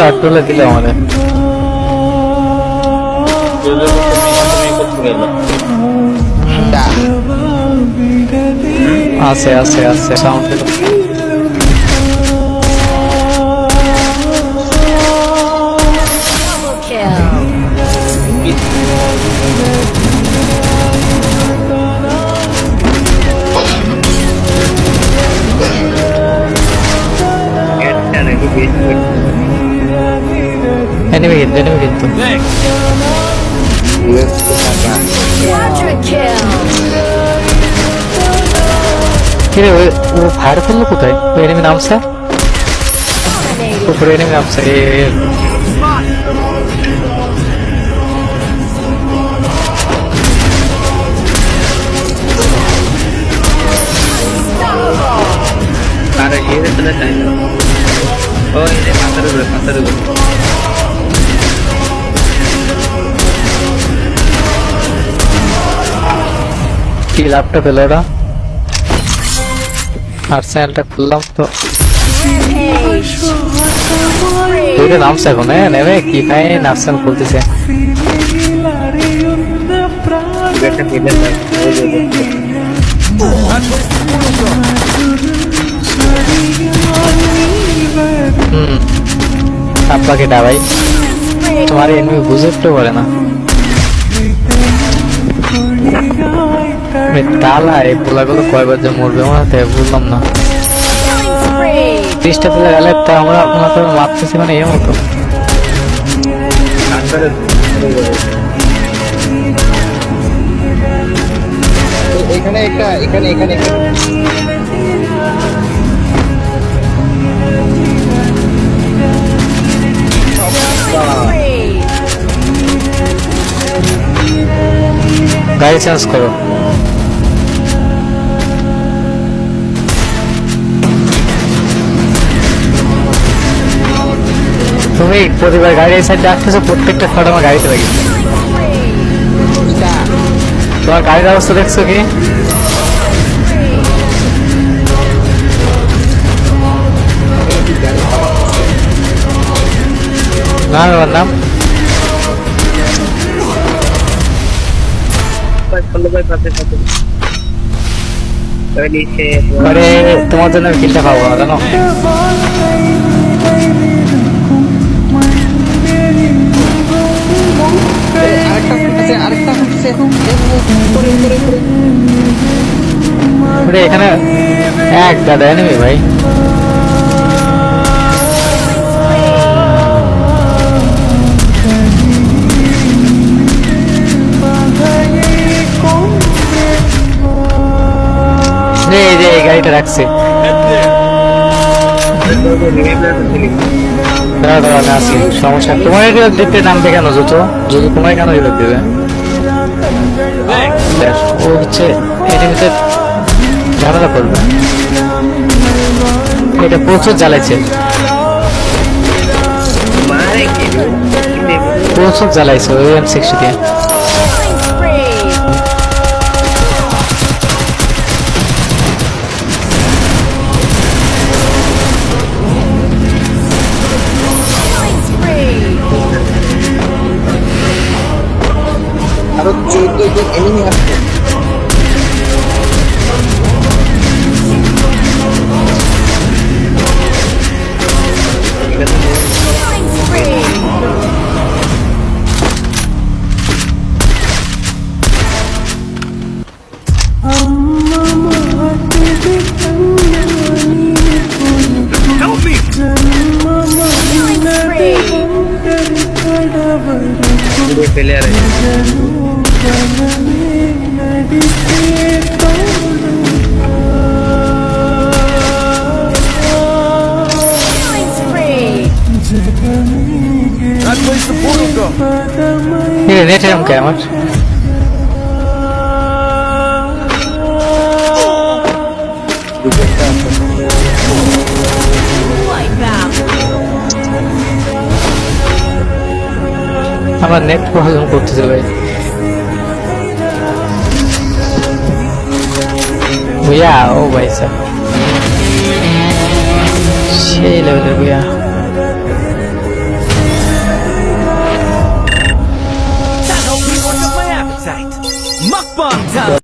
আটলে দিলে আমাদের আছে আছে আছে সাউন্ড enemy কিন্তু কিরে ও ফায়ার করলো কোথায়? ওই এনিমি নামছে উপরে, এনিমি নামছে কি লাভটা পেল ওরা। আর্সেনালটা খুললাম তো দুইটা নামছে এখন, নেমে কি খাই আর্সেনাল খুলতেছে। আপনাকে ভাই তোমার এমনি বুঝতে পারে না তালা এই পোলাগুলো কয়বার যে মরবে মনে বুঝলাম না। 30টা প্লেয়ার গেলে তো আমরা আপনার মারতেছি মানে এর মতো। এখানে একটা এখানে গাড়ি চেঞ্জ করো। তুমি প্রতিবার গাড়ি সাইডে আসতেছো, প্রত্যেকটা ফটো আমার গাড়িতে লাগে। তোমার গাড়ির অবস্থা দেখছো কি? নাম আমার নাম তোমার জন্য আমি কিনতে পাবো না জানো। এখানে এক দাদা এনিমি ভাই। এই গাড়িটা রাখছে, সমস্যা। তোমার দিতে নামবে কেন? জুতো যদি তোমার কেন দেবে? ও হচ্ছে এনিমিতে ঝামেলা করবে। এটা প্রচুর জ্বালাইছে, প্রচুর জ্বালাইছে ওই M60 দিয়ে। আরো 14 জন এনিমি আসছে। ফেলে আর নেটে আমাকে আমার আমার নেট প্রবলেম করতেছে ভাই। भैया ओ भाई साहब সেই লেভেলের भैया